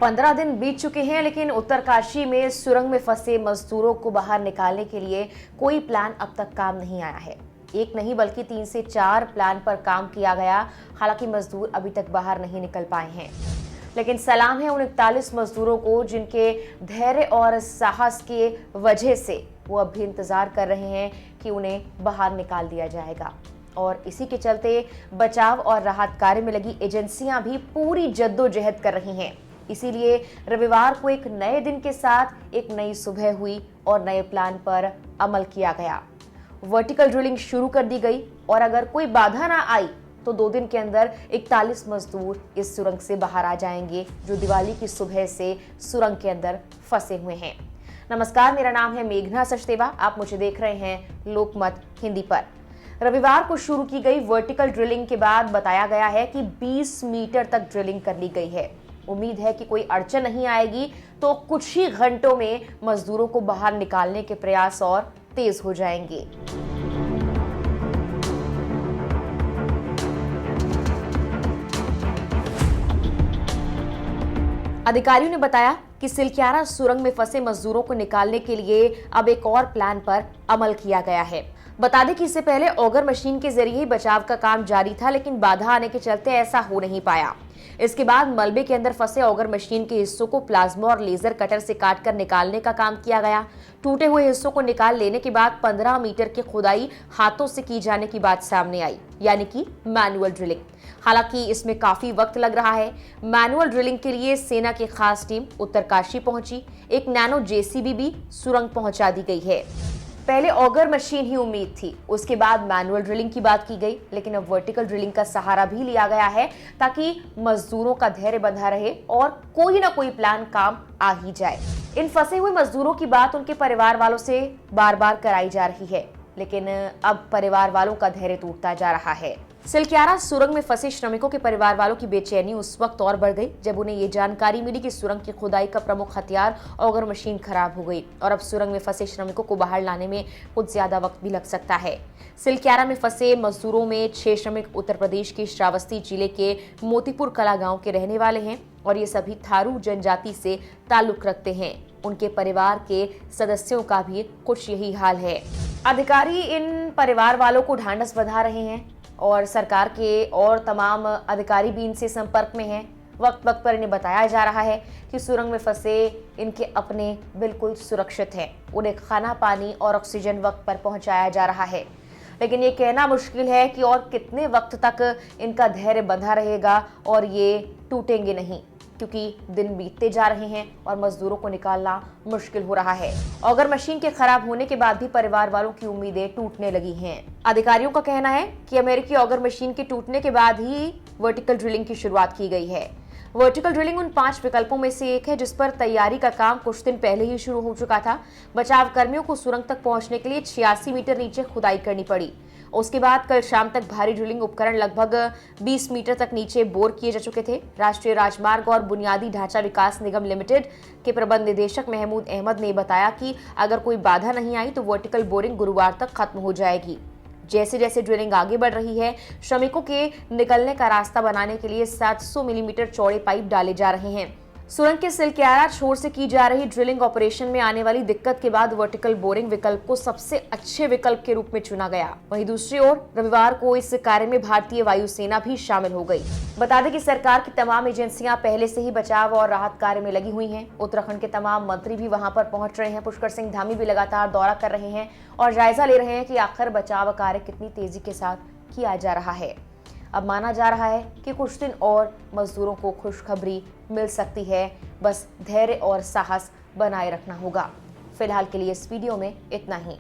15 दिन बीत चुके हैं, लेकिन उत्तरकाशी में सुरंग में फंसे मजदूरों को बाहर निकालने के लिए कोई प्लान अब तक काम नहीं आया है। एक नहीं बल्कि 3 से 4 प्लान पर काम किया गया। हालांकि मजदूर अभी तक बाहर नहीं निकल पाए हैं, लेकिन सलाम है उन 41 मजदूरों को जिनके धैर्य और साहस के वजह से वो अब भी इंतजार कर रहे हैं कि उन्हें बाहर निकाल दिया जाएगा। और इसी के चलते बचाव और राहत कार्य में लगी एजेंसियां भी पूरी जद्दोजहद कर रही हैं। इसीलिए रविवार को एक नए दिन के साथ एक नई सुबह हुई और नए प्लान पर अमल किया गया। वर्टिकल ड्रिलिंग शुरू कर दी गई और अगर कोई बाधा ना आई तो 2 दिन के अंदर 41 मजदूर इस सुरंग से बाहर आ जाएंगे, जो दिवाली की सुबह से सुरंग के अंदर फंसे हुए हैं। नमस्कार, मेरा नाम है मेघना सचदेवा। आप मुझे देख रहे हैं लोकमत हिंदी पर। रविवार को शुरू की गई वर्टिकल ड्रिलिंग के बाद बताया गया है कि 20 मीटर तक ड्रिलिंग कर ली गई है। उम्मीद है कि कोई अड़चन नहीं आएगी तो कुछ ही घंटों में मजदूरों को बाहर निकालने के प्रयास और तेज हो जाएंगे। अधिकारियों ने बताया कि सिलक्यारा सुरंग में फंसे मजदूरों को निकालने के लिए अब एक और प्लान पर अमल किया गया है। बता दें कि इससे पहले ऑगर मशीन के जरिए ही बचाव का काम जारी था, लेकिन बाधा आने के चलते ऐसा हो नहीं पाया। इसके बाद मलबे के अंदर फंसे ऑगर मशीन के हिस्सों को प्लाज्मा और लेजर कटर से काटकर निकालने का काम किया गया। टूटे हुए हिस्सों को निकाल लेने के बाद 15 मीटर की खुदाई हाथों से की जाने की बात सामने आई, यानी कि मैनुअल ड्रिलिंग। हालांकि इसमें काफी वक्त लग रहा है। मैनुअल ड्रिलिंग के लिए सेना की खास टीम उत्तरकाशी पहुंची। एक नैनो जेसीबी भी सुरंग पहुंचा दी गई है। पहले ऑगर मशीन ही उम्मीद थी, उसके बाद मैनुअल ड्रिलिंग की बात की गई, लेकिन अब वर्टिकल ड्रिलिंग का सहारा भी लिया गया है ताकि मजदूरों का धैर्य बंधा रहे और कोई ना कोई प्लान काम आ ही जाए। इन फंसे हुए मजदूरों की बात उनके परिवार वालों से बार बार कराई जा रही है, लेकिन अब परिवार वालों का धैर्य टूटता जा रहा है। सिलक्यारा सुरंग में फंसे श्रमिकों के परिवार वालों की बेचैनी उस वक्त और बढ़ गई जब उन्हें ये जानकारी मिली कि सुरंग की खुदाई का प्रमुख हथियार ऑगर मशीन खराब हो गई और अब सुरंग में फंसे श्रमिकों को बाहर लाने में कुछ ज्यादा वक्त भी लग सकता है। सिलक्यारा में फंसे मजदूरों में 6 श्रमिक उत्तर प्रदेश के श्रावस्ती जिले के मोतीपुर कला गाँव के रहने वाले हैं और ये सभी थारू जनजाति से ताल्लुक रखते हैं। उनके परिवार के सदस्यों का भी कुछ यही हाल है। अधिकारी इन परिवार वालों को ढांढस बंधा रहे हैं और सरकार के और तमाम अधिकारी भी इनसे संपर्क में हैं। वक्त वक्त पर इन्हें बताया जा रहा है कि सुरंग में फंसे इनके अपने बिल्कुल सुरक्षित हैं। उन्हें खाना, पानी और ऑक्सीजन वक्त पर पहुंचाया जा रहा है, लेकिन ये कहना मुश्किल है कि और कितने वक्त तक इनका धैर्य बंधा रहेगा और ये टूटेंगे नहीं, क्योंकि दिन बीतते जा रहे हैं और मजदूरों को निकालना मुश्किल हो रहा है। ऑगर मशीन के खराब होने के बाद भी परिवार वालों की उम्मीदें टूटने लगी हैं। अधिकारियों का कहना है कि अमेरिकी ऑगर मशीन के टूटने के बाद ही वर्टिकल ड्रिलिंग की शुरुआत की गई है। वर्टिकल ड्रिलिंग उन 5 विकल्पों में से एक है जिस पर तैयारी का काम कुछ दिन पहले ही शुरू हो चुका था। बचाव कर्मियों को सुरंग तक पहुंचने के लिए 86 मीटर नीचे खुदाई करनी पड़ी। उसके बाद कल शाम तक भारी ड्रिलिंग उपकरण लगभग 20 मीटर तक नीचे बोर किए जा चुके थे। राष्ट्रीय राजमार्ग और बुनियादी ढांचा विकास निगम लिमिटेड के प्रबंध निदेशक महमूद अहमद ने बताया कि अगर कोई बाधा नहीं आई तो वर्टिकल बोरिंग गुरुवार तक खत्म हो जाएगी। जैसे जैसे ड्रिलिंग आगे बढ़ रही है, श्रमिकों के निकलने का रास्ता बनाने के लिए 700 मिलीमीटर चौड़े पाइप डाले जा रहे हैं। सुरंग के सिलक्यारा छोर से की जा रही ड्रिलिंग ऑपरेशन में आने वाली दिक्कत के बाद वर्टिकल बोरिंग विकल्प को सबसे अच्छे विकल्प के रूप में चुना गया। वहीं दूसरी ओर रविवार को इस कार्य में भारतीय वायुसेना भी शामिल हो गई। बता दें कि सरकार की तमाम एजेंसियां पहले से ही बचाव और राहत कार्य में लगी हुई हैं। उत्तराखंड के तमाम मंत्री भी वहां पर पहुंच रहे हैं। पुष्कर सिंह धामी भी लगातार दौरा कर रहे हैं और जायजा ले रहे हैं कि आखिर बचाव कार्य कितनी तेजी के साथ किया जा रहा है। अब माना जा रहा है कि कुछ दिन और मजदूरों को खुशखबरी मिल सकती है। बस धैर्य और साहस बनाए रखना होगा। फिलहाल के लिए इस वीडियो में इतना ही।